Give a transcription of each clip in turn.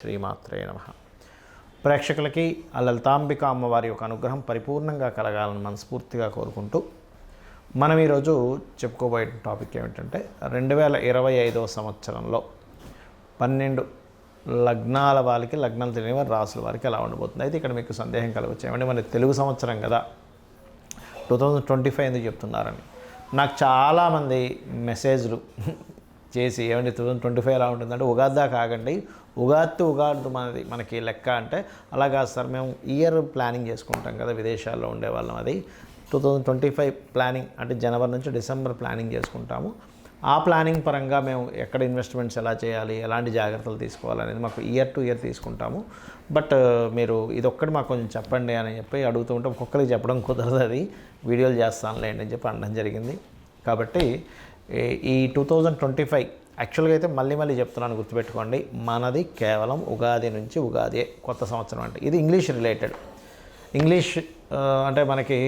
శ్రీమాత్రే నమః. ప్రేక్షకులకి ఆ లలితాంబిక అమ్మవారి యొక్క అనుగ్రహం పరిపూర్ణంగా కలగాలని మనస్ఫూర్తిగా కోరుకుంటూ మనం ఈరోజు చెప్పుకోబోయే టాపిక్ ఏమిటంటే 2025 సంవత్సరంలో 12 లగ్నాల వారికి, లగ్నాలు తెలియని వారి రాసుల వారికి ఎలా ఉండబోతుంది. అయితే ఇక్కడ మీకు సందేహం కలగవచ్చు, ఏమంటే మన తెలుగు సంవత్సరం కదా 2025 ఎందుకు చెప్తున్నారని. నాకు చాలామంది మెసేజ్లు చేసి ఏమంటే 2025 ఎలా ఉంటుందంటే ఉగాది దాకా ఆగండి, ఉగాది మనకి లెక్క అంటే అలాగా సార్, మేము ఇయర్ ప్లానింగ్ చేసుకుంటాం కదా విదేశాల్లో ఉండేవాళ్ళం. అది 2025 ప్లానింగ్ అంటే జనవరి నుంచి డిసెంబర్ ప్లానింగ్ చేసుకుంటాము. ఆ ప్లానింగ్ పరంగా మేము ఎక్కడ ఇన్వెస్ట్మెంట్స్ ఎలా చేయాలి, ఎలాంటి జాగ్రత్తలు తీసుకోవాలనేది మాకు ఇయర్ టు ఇయర్ తీసుకుంటాము. బట్ మీరు ఇదొక్కటి మాకు కొంచెం చెప్పండి అని చెప్పి అడుగుతూ ఉంటే ఒక్కొక్కరికి చెప్పడం కుదరదు, అది వీడియోలు చేస్తానులేండి అని చెప్పి అనడం జరిగింది. కాబట్టి ఈ 2025 యాక్చువల్గా అయితే మళ్ళీ చెప్తున్నాను, గుర్తుపెట్టుకోండి, మనది కేవలం ఉగాది నుంచి ఉగాదియే కొత్త సంవత్సరం. అంటే ఇది ఇంగ్లీష్ రిలేటెడ్, ఇంగ్లీష్ అంటే మనకి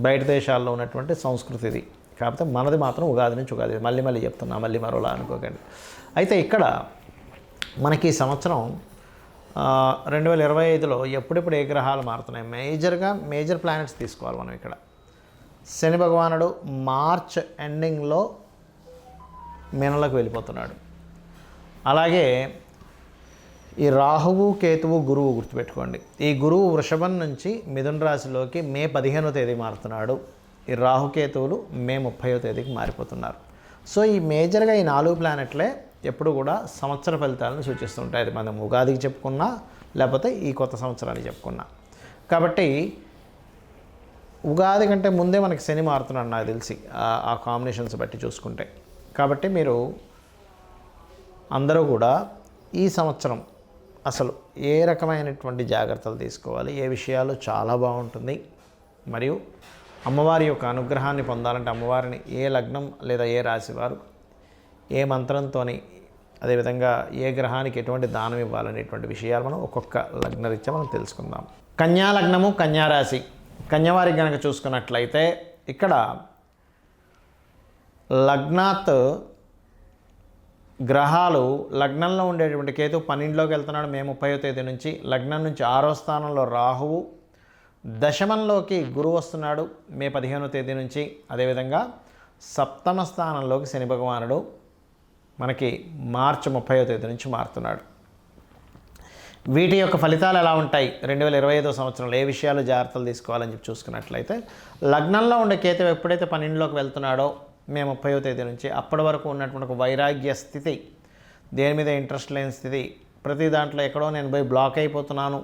బయట దేశాల్లో ఉన్నటువంటి సంస్కృతి ఇది. కాకపోతే మనది మాత్రం ఉగాది నుంచి ఉగాది. మళ్ళీ చెప్తున్నా, మళ్ళీ మరోలా అనుకోకండి. అయితే ఇక్కడ మనకి ఈ సంవత్సరం 2025లో ఎప్పుడెప్పుడు ఏ గ్రహాలు మారుతున్నాయి, మేజర్ ప్లానెట్స్ తీసుకోవాలి మనం. ఇక్కడ శని భగవానుడు మార్చ్ ఎండింగ్లో మీనంలోకి వెళ్ళిపోతున్నాడు. అలాగే ఈ రాహువు, కేతువు, గురువు గుర్తుపెట్టుకోండి. ఈ గురువు వృషభం నుంచి మిథున రాశిలోకి మే 15వ తేదీ మారుతున్నాడు. ఈ రాహుకేతువులు మే 30వ తేదీకి మారిపోతున్నారు. సో ఈ మేజర్గా ఈ 4 ప్లానెట్లే ఎప్పుడు కూడా సంవత్సర ఫలితాలను సూచిస్తుంటాయి. అది మనం ఉగాదికి చెప్పుకున్నా, లేకపోతే ఈ కొత్త సంవత్సరానికి చెప్పుకున్నా. కాబట్టి ఉగాది కంటే ముందే మనకి శని మారుతున్నాడు నాకు తెలిసి, ఆ కాంబినేషన్స్ బట్టి చూసుకుంటే. కాబట్టి మీరు అందరూ కూడా ఈ సంవత్సరం అసలు ఏ రకమైనటువంటి జాగ్రత్తలు తీసుకోవాలి, ఏ విషయాలు చాలా బాగుంటుంది, మరియు అమ్మవారి యొక్క అనుగ్రహాన్ని పొందాలంటే అమ్మవారిని ఏ లగ్నం లేదా ఏ రాశి వారు ఏ మంత్రంతో, అదేవిధంగా ఏ గ్రహానికి ఎటువంటి దానం ఇవ్వాలనేటువంటి విషయాలు మనం ఒక్కొక్క లగ్నరీత్యా మనం తెలుసుకుందాం. కన్యా లగ్నము, కన్యారాశి. కన్యవారికి కనుక చూసుకున్నట్లయితే ఇక్కడ లగ్నాత్ గ్రహాలు, లగ్నంలో ఉండేటువంటి కేతు 12లోకి వెళ్తున్నాడు మే 30వ తేదీ నుంచి. లగ్నం నుంచి 6వ స్థానంలో రాహువు, దశమంలోకి గురువు వస్తున్నాడు మే 15వ తేదీ నుంచి. అదేవిధంగా 7వ స్థానంలోకి శని భగవానుడు మనకి మార్చి 30వ తేదీ నుంచి మారుతున్నాడు. వీటి యొక్క ఫలితాలు ఎలా ఉంటాయి 2025 సంవత్సరంలో, ఏ విషయాలు జాగ్రత్తలు తీసుకోవాలని చెప్పి చూసుకున్నట్లయితే, లగ్నంలో ఉండే కేతువు ఎప్పుడైతే 12లోకి వెళ్తున్నాడో మే 30వ తేదీ నుంచి, అప్పటి వరకు ఉన్నటువంటి ఒక వైరాగ్య స్థితి, దేని మీద ఇంట్రెస్ట్ లేని స్థితి, ప్రతి దాంట్లో ఎక్కడో నేను పోయి బ్లాక్ అయిపోతున్నాను,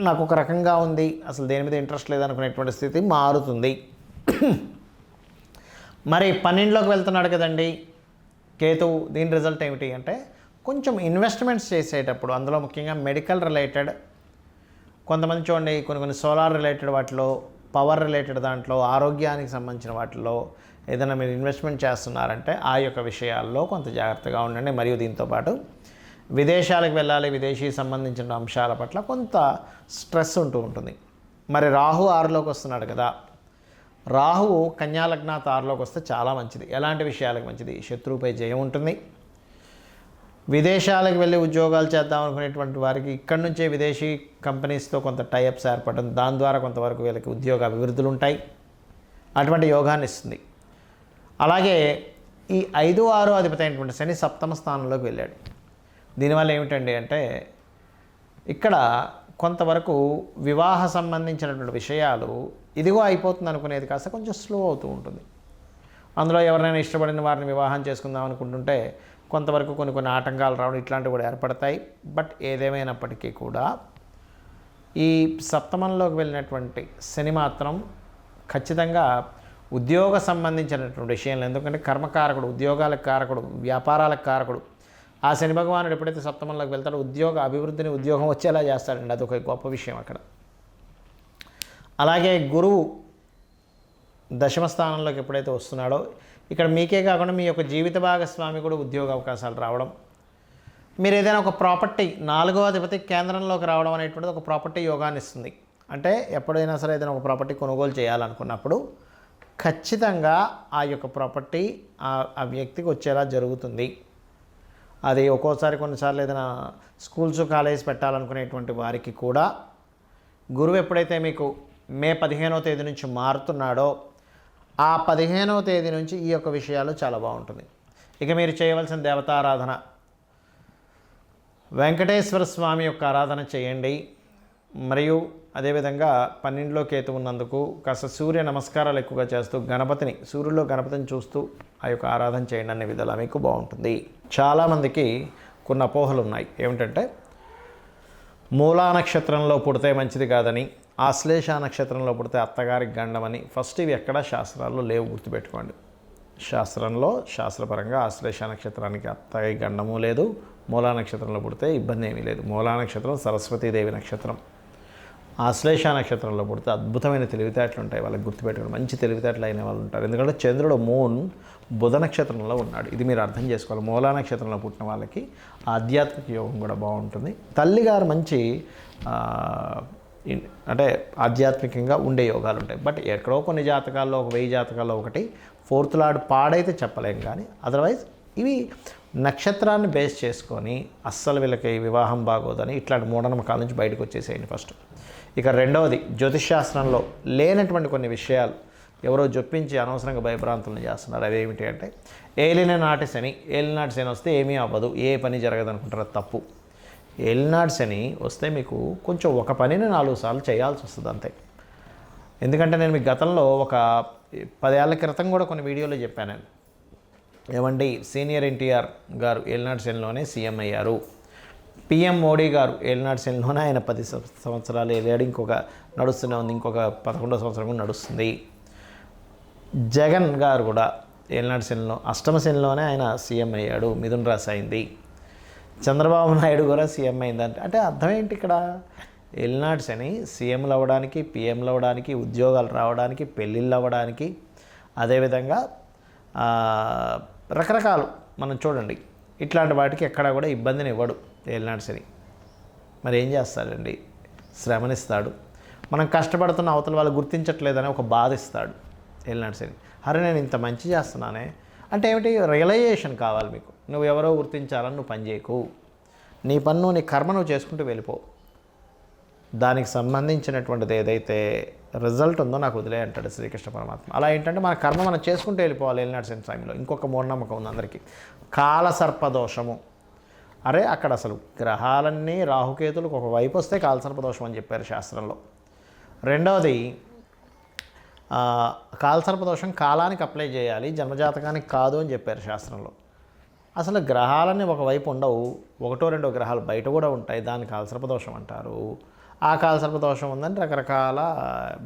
నాకు ఒక రకంగా ఉంది, అసలు దేని మీద ఇంట్రెస్ట్ లేదనుకునేటువంటి స్థితి మారుతుంది. మరి 12లోకి వెళ్తున్నాడు కదండి కేతువు, దీని రిజల్ట్ ఏమిటి అంటే కొంచెం ఇన్వెస్ట్మెంట్స్ చేసేటప్పుడు, అందులో ముఖ్యంగా మెడికల్ రిలేటెడ్, కొంతమంది చూడండి కొన్ని సోలార్ రిలేటెడ్ వాటిలో, పవర్ రిలేటెడ్ దాంట్లో, ఆరోగ్యానికి సంబంధించిన వాటిలో ఏదైనా మీరు ఇన్వెస్ట్మెంట్ చేస్తున్నారంటే ఆ యొక్క విషయాల్లో కొంత జాగ్రత్తగా ఉండండి. మరియు దీంతోపాటు విదేశాలకు వెళ్ళాలి, విదేశీ సంబంధించిన అంశాల పట్ల కొంత స్ట్రెస్ ఉంటుంది. మరి రాహు 6లోకి వస్తున్నాడు కదా, రాహువు కన్యా లగ్నాత్ 6లోకి వస్తే చాలా మంచిది. ఎలాంటి విషయాలకు మంచిది? శత్రువుపై జయం ఉంటుంది. విదేశాలకు వెళ్ళి ఉద్యోగాలు చేద్దాం అనుకునేటువంటి వారికి ఇక్కడి నుంచే విదేశీ కంపెనీస్తో కొంత టైఅప్స్ ఏర్పడడం, దాని ద్వారా కొంతవరకు వీళ్ళకి ఉద్యోగ అభివృద్ధులు ఉంటాయి, అటువంటి యోగాన్ని ఇస్తుంది. అలాగే ఈ 5, 6 అధిపతి అయినటువంటి శని 7వ స్థానంలోకి వెళ్ళాడు. దీనివల్ల ఏమిటండి అంటే ఇక్కడ కొంతవరకు వివాహ సంబంధించినటువంటి విషయాలు ఇదిగో అయిపోతుంది అనుకునేది కాస్త కొంచెం స్లో అవుతూ ఉంటుంది. అందులో ఎవరైనా ఇష్టపడిన వారిని వివాహం చేసుకుందాం అనుకుంటుంటే కొంతవరకు కొన్ని ఆటంకాలు రావడం, ఇట్లాంటివి కూడా ఏర్పడతాయి. బట్ ఏదేమైనప్పటికీ కూడా ఈ 7మంలోకి వెళ్ళినటువంటి శని మాత్రం ఖచ్చితంగా ఉద్యోగ సంబంధించినటువంటి విషయంలో, ఎందుకంటే కర్మకారకుడు, ఉద్యోగాలకు కారకుడు, వ్యాపారాలకు కారకుడు, ఆ శని భగవానుడు ఎప్పుడైతే 7మంలోకి వెళ్తాడో ఉద్యోగ అభివృద్ధిని, ఉద్యోగం వచ్చేలా చేస్తాడండి. అదొక గొప్ప విషయం అక్కడ. అలాగే గురువు 10వ స్థానంలోకి ఎప్పుడైతే వస్తున్నాడో, ఇక్కడ మీకే కాకుండా మీ యొక్క జీవిత భాగస్వామి కూడా ఉద్యోగ అవకాశాలు రావడం, మీరు ఏదైనా ఒక ప్రాపర్టీ 4వ అధిపతి కేంద్రంలోకి రావడం అనేటువంటిది ఒక ప్రాపర్టీ యోగాన్ని ఇస్తుంది. అంటే ఎప్పుడైనా సరే ఏదైనా ఒక ప్రాపర్టీ కొనుగోలు చేయాలనుకున్నప్పుడు ఖచ్చితంగా ఆ యొక్క ప్రాపర్టీ ఆ వ్యక్తికి వచ్చేలా జరుగుతుంది. అది ఒక్కోసారి కొన్నిసార్లు ఏదైనా స్కూల్స్ కాలేజ్ పెట్టాలనుకునేటువంటి వారికి కూడా గురువు ఎప్పుడైతే మీకు మే 15వ తేదీ నుంచి మారుతున్నాడో ఆ 15వ తేదీ నుంచి ఈ యొక్క విషయాలు చాలా బాగుంటుంది. ఇక మీరు చేయవలసిన దేవతారాధన వెంకటేశ్వర స్వామి యొక్క ఆరాధన చేయండి. మరియు అదేవిధంగా 12లో కేతు ఉన్నందుకు కాస్త సూర్య నమస్కారాలు ఎక్కువగా చేస్తూ సూర్యుల్లో గణపతిని చూస్తూ ఆ యొక్క ఆరాధన చేయండి అనే విధాలు మీకు బాగుంటుంది. చాలామందికి కొన్ని అపోహలు ఉన్నాయి. ఏమిటంటే మూలా నక్షత్రంలో పుడితే మంచిది కాదని, ఆశ్లేష నక్షత్రంలో పుడితే అత్తగారికి గండమని. ఫస్ట్ ఇవి ఎక్కడా శాస్త్రాల్లో లేవు, గుర్తుపెట్టుకోండి. శాస్త్రపరంగా ఆశ్లేష నక్షత్రానికి అత్తగారి గండము లేదు, మూలా నక్షత్రంలో పుడితే ఇబ్బంది ఏమీ లేదు. మూలా నక్షత్రం సరస్వతీదేవి నక్షత్రం. ఆశ్లేష నక్షత్రంలో పుడితే అద్భుతమైన తెలివితేటలు ఉంటాయి వాళ్ళకి, గుర్తుపెట్టుకోండి. మంచి తెలివితేటలు అయిన వాళ్ళు ఉంటారు. ఎందుకంటే చంద్రుడు బుధ నక్షత్రంలో ఉన్నాడు. ఇది మీరు అర్థం చేసుకోవాలి. మూలా నక్షత్రంలో పుట్టిన వాళ్ళకి ఆధ్యాత్మిక యోగం కూడా బాగుంటుంది. తల్లిగారు మంచి అంటే ఆధ్యాత్మికంగా ఉండే యోగాలు ఉంటాయి. బట్ ఎక్కడో కొన్ని జాతకాల్లో, ఒక 1000 జాతకాల్లో ఒకటి ఫోర్త్ లార్డ్ పాడైతే చెప్పలేం. కానీ అదర్వైజ్ ఇవి నక్షత్రాన్ని బేస్ చేసుకొని అస్సలు వీళ్ళకి వివాహం బాగోదని ఇట్లాంటి మూఢనమ్మకాల నుంచి బయటకు వచ్చేసేయండి ఫస్ట్. ఇక రెండవది, జ్యోతిష్శాస్త్రంలో లేనటువంటి కొన్ని విషయాలు ఎవరో జొప్పించి అనవసరంగా భయభ్రాంతులను చేస్తున్నారు. అదేమిటి అంటే ఏలినాటి శని వస్తే ఏమీ అవ్వదు, ఏ పని జరగదు అనుకుంటారు. తప్పు. ఏలినాటి శని వస్తే మీకు కొంచెం ఒక పనిని 4 సార్లు చేయాల్సి వస్తుంది అంతే. ఎందుకంటే నేను మీకు గతంలో ఒక 10 ఏళ్ల క్రితం కూడా కొన్ని వీడియోలో చెప్పాను. ఏమండి, సీనియర్ ఎన్టీఆర్ గారు ఏలినాటి శనిలోనే సీఎం అయ్యారు. పిఎం మోడీ గారు ఏలినాటి శనిలోనే ఆయన 10 సంవత్సరాలు ఏలాడు. ఇంకొక నడుస్తూనే ఉంది, ఇంకొక 11వ సంవత్సరం కూడా నడుస్తుంది. జగన్ గారు కూడా ఏలినాటి శనిలో అష్టమ శనిలోనే ఆయన సీఎం అయ్యాడు, మిథున రాశి అయింది. చంద్రబాబు నాయుడు కూడా సీఎం అయిందంటే అంటే అర్థం ఏంటి ఇక్కడ? ఏలినాటి శని సీఎంలు అవ్వడానికి, పిఎంలు అవ్వడానికి, ఉద్యోగాలు రావడానికి, పెళ్ళిళ్ళు అవ్వడానికి, అదేవిధంగా రకరకాలు మనం చూడండి ఇట్లాంటి వాటికి ఎక్కడా కూడా ఇబ్బందిని ఇవ్వడు ఏలినాటి శని. మరి ఏం చేస్తాడండి? శ్రమనిస్తాడు. మనం కష్టపడుతున్న అవతల వాళ్ళు గుర్తించట్లేదని ఒక బాధ ఇస్తాడు ఏలినాటి శని. అరే నేను ఇంత మంచి చేస్తున్నానే అంటే ఏమిటి? రియలైజేషన్ కావాలి మీకు. నువ్వు ఎవరో గుర్తించాలని నువ్వు పని చేయకు. నీ పన్ను, నీ కర్మ నువ్వు చేసుకుంటూ వెళ్ళిపో. దానికి సంబంధించినటువంటిది ఏదైతే రిజల్ట్ ఉందో నాకు వదిలే అంటాడు శ్రీకృష్ణ పరమాత్మ. అలా ఏంటంటే మన కర్మ మనం చేసుకుంటూ వెళ్ళిపోవాలి ఏలినాటి శని సమయంలో. ఇంకొక మూఢనమ్మకం ఉంది అందరికీ, కాలసర్పదోషము. అరే అక్కడ అసలు గ్రహాలన్నీ రాహుకేతులకు ఒకవైపు వస్తే కాలసర్పదోషం అని చెప్పారు శాస్త్రంలో. రెండవది, కాలసర్పదోషం కాలానికి అప్లై చేయాలి, జన్మజాతకానికి కాదు అని చెప్పారు శాస్త్రంలో. అసలు గ్రహాలన్నీ ఒకవైపు ఉండవు, 1-2 గ్రహాలు బయట కూడా ఉంటాయి, దాన్ని కాలసర్పదోషం అంటారు. ఆ కాలసర్పదోషం ఉందని రకరకాల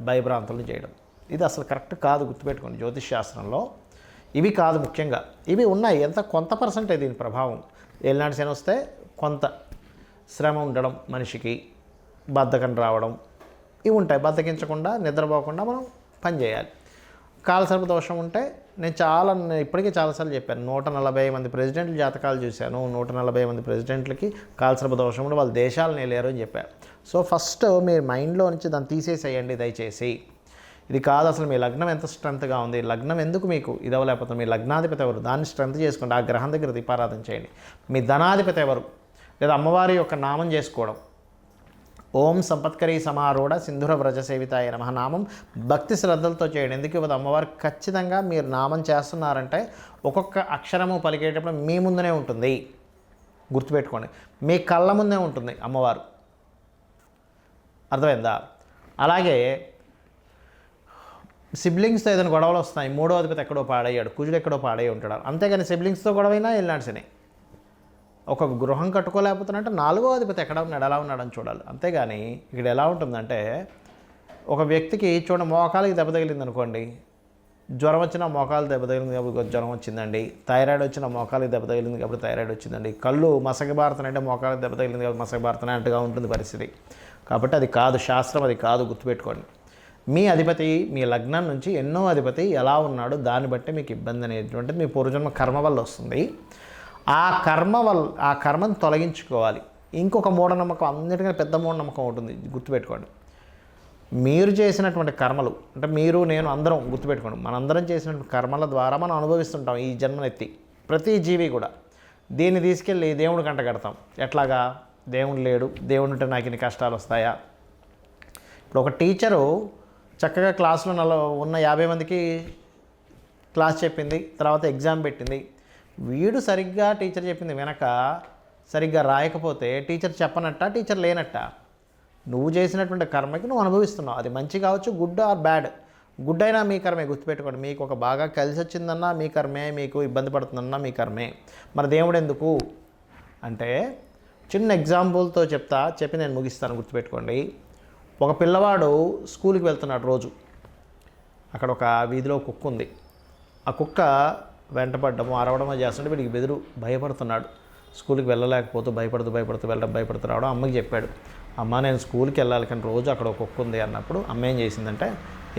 భయభ్రాంతులు చేయడం, ఇది అసలు కరెక్ట్ కాదు, గుర్తుపెట్టుకోండి. జ్యోతిష్ శాస్త్రంలో ఇవి కాదు. ముఖ్యంగా ఇవి ఉన్నాయి, కొంత పర్సెంటే దీని ప్రభావం. ఏలినాటి శని వస్తే కొంత శ్రమ ఉండడం, మనిషికి బద్ధకం రావడం, ఇవి ఉంటాయి. బద్ధకించకుండా, నిద్రపోకుండా మనం పని చేయాలి. కాలసర్పదోషం ఉంటే నేను ఇప్పటికీ చాలాసార్లు చెప్పాను, 140 మంది ప్రెసిడెంట్ల జాతకాలు చూశాను. 140 మంది ప్రెసిడెంట్లకి కాలసర్పదోషం ఉంటే వాళ్ళ దేశాలను వెళ్ళారు అని చెప్పారు. సో ఫస్ట్ మీరు మైండ్లో నుంచి దాన్ని తీసేసేయండి దయచేసి. ఇది కాదు అసలు మీ లగ్నం ఎంత స్ట్రెంత్గా ఉంది, లగ్నం ఎందుకు మీకు ఇది అవ్వలేకపోతుంది, మీ లగ్నాధిపతి ఎవరు, దాన్ని స్ట్రెంత్ చేసుకోండి. ఆ గ్రహం దగ్గర దీపారాధన చేయండి. మీ ధనాధిపతి ఎవరు, లేదా అమ్మవారి యొక్క నామం చేసుకోవడం. ఓం సంపత్కరీ సమారూఢ సింధుర వ్రజ సేవితాయ నమః నామం భక్తి శ్రద్ధలతో చేయండి. ఎందుకు ఇవ్వదు అమ్మవారు? ఖచ్చితంగా మీరు నామం చేస్తున్నారంటే ఒక్కొక్క అక్షరము పలికేటప్పుడు మీ ముందునే ఉంటుంది, గుర్తుపెట్టుకోండి. మీ కళ్ళ ముందే ఉంటుంది అమ్మవారు, అర్థమైందా? అలాగే సిబ్లింగ్స్తో ఏదైనా గొడవలు వస్తున్నాయి, 3వ అధిపతి ఎక్కడో పాడయ్యాడు, కుజుడు ఎక్కడో పాడై ఉంటాడు, అంతేగాని సిబ్లింగ్స్తో గొడవైనా ఏలినాటి శని. ఒక గృహం కట్టుకోలేకపోతున్నట్టు 4వ అధిపతి ఎక్కడ ఉన్నాడు, ఎలా ఉన్నాడని చూడాలి. అంతేగాని ఇక్కడ ఎలా ఉంటుందంటే, ఒక వ్యక్తికి మోకాలకి దెబ్బ తగిలింది అనుకోండి, జ్వరం వచ్చిన మోకాలు దెబ్బ తగిలింది కాబట్టి జ్వరం వచ్చిందండి, థైరాయిడ్ వచ్చిన మోకాలకి దెబ్బ తగిలింది కాబట్టి థైరాయిడ్ వచ్చిందండి, కళ్ళు మసకబారుతున్నాయంటే మోకాలకి దెబ్బ తగిలింది కాబట్టి మసకబారుతున్నాయి అన్నట్టుగా ఉంటుంది పరిస్థితి. కాబట్టి అది కాదు, శాస్త్రం అది కాదు, గుర్తుపెట్టుకోండి. మీ అధిపతి మీ లగ్నం నుంచి ఎన్నో అధిపతి ఎలా ఉన్నాడో దాన్ని బట్టి మీకు ఇబ్బంది అనేటువంటిది మీ పూర్వజన్మ కర్మ వల్ల వస్తుంది. ఆ కర్మను తొలగించుకోవాలి. ఇంకొక మూఢనమ్మకం, అన్నిటికన్నా పెద్ద మూఢనమ్మకం ఉంటుంది, గుర్తుపెట్టుకోండి. మీరు చేసినటువంటి కర్మలు అంటే మీరు నేను అందరం గుర్తుపెట్టుకోండి, మనందరం చేసినటువంటి కర్మల ద్వారా మనం అనుభవిస్తుంటాం ఈ జన్మనెత్తి. ప్రతి జీవి కూడా దీన్ని తీసుకెళ్ళి దేవుడు కంట కడతాం. ఎట్లాగా? దేవుడు లేడు, దేవుడు ఉంటే నాకు ఇన్ని కష్టాలు వస్తాయా? ఇప్పుడు ఒక టీచరు చక్కగా క్లాసులో ఉన్న 50 మందికి క్లాస్ చెప్పింది, తర్వాత ఎగ్జామ్ పెట్టింది. వీడు సరిగ్గా టీచర్ చెప్పింది వెనక సరిగ్గా రాయకపోతే టీచర్ చెప్పనట్ట, టీచర్ లేనట్ట. నువ్వు చేసినటువంటి కర్మకి నువ్వు అనుభవిస్తున్నావు. అది మంచి కావచ్చు, గుడ్ ఆర్ బ్యాడ్. గుడ్ అయినా మీ కర్మే, గుర్తుపెట్టుకోండి. మీకు ఒక బాగా కలిసి వచ్చిందన్నా మీ కర్మే, మీకు ఇబ్బంది పడుతుందన్నా మీ కర్మే. మరి దేవుడు ఎందుకు అంటే, చిన్న ఎగ్జాంపుల్తో చెప్పి నేను ముగిస్తాను, గుర్తుపెట్టుకోండి. ఒక పిల్లవాడు స్కూల్కి వెళ్తున్నాడు రోజు. అక్కడ ఒక వీధిలో కుక్క ఉంది. ఆ కుక్క వెంటపడ్డము అరవడమో చేస్తుంటే వీడికి భయపడుతున్నాడు. స్కూల్కి వెళ్ళలేకపోతూ భయపడుతూ రావడం. అమ్మకి చెప్పాడు, అమ్మ నేను స్కూల్కి వెళ్ళాలి కానీ రోజు అక్కడ ఒక కుక్క ఉంది అన్నప్పుడు అమ్మ ఏం చేసిందంటే,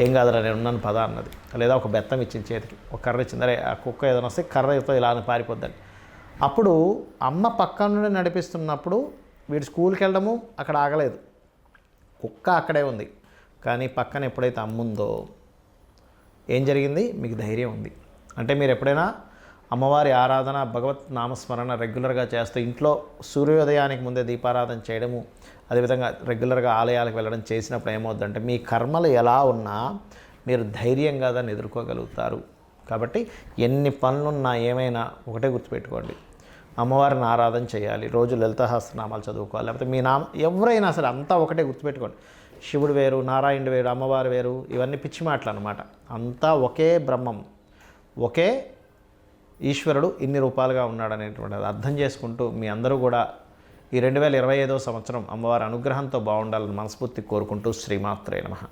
ఏం కాదురా నేను ఉన్నాను పద అన్నది. లేదా ఒక బెత్తం ఇచ్చింది చేతికి, ఒక కర్ర ఇచ్చింది. అరే ఆ కుక్క ఏదైనా వస్తే కర్రతో ఇలా అని పారిపోద్దని. అప్పుడు అమ్మ పక్క నుండి నడిపిస్తున్నప్పుడు వీడు స్కూల్కి వెళ్ళడము అక్కడ ఆగలేదు, కుక్క అక్కడే ఉంది. కానీ పక్కన ఎప్పుడైతే అమ్ముందో ఏం జరిగింది? మీకు ధైర్యం ఉంది. అంటే మీరు ఎప్పుడైనా అమ్మవారి ఆరాధన, భగవత్ నామస్మరణ రెగ్యులర్గా చేస్తూ ఇంట్లో సూర్యోదయానికి ముందే దీపారాధన చేయడము, అదేవిధంగా రెగ్యులర్గా ఆలయాలకు వెళ్ళడం చేసినప్పుడు ఏమవుద్దంటే మీ కర్మలు ఎలా ఉన్నా మీరు ధైర్యంగా దాన్ని ఎదుర్కోగలుగుతారు. కాబట్టి ఎన్ని పనులున్నా ఏమైనా ఒకటే గుర్తుపెట్టుకోండి, అమ్మవారిని ఆరాధన చేయాలి, రోజు లలితాసహస్రనామాలు చదువుకోవాలి. లేకపోతే మీ ఎవరైనా సరే అంతా ఒకటే గుర్తుపెట్టుకోండి. శివుడు వేరు, నారాయణుడు వేరు, అమ్మవారు వేరు, ఇవన్నీ పిచ్చి మాటలు అన్నమాట. అంతా ఒకే బ్రహ్మం, ఒకే ఈశ్వరుడు ఇన్ని రూపాలుగా ఉన్నాడు అనేటువంటిది అర్థం చేసుకుంటూ మీ అందరూ కూడా ఈ 2025వ సంవత్సరం అమ్మవారి అనుగ్రహంతో బాగుండాలని మనస్ఫూర్తి కోరుకుంటూ శ్రీమాత్రే నమః.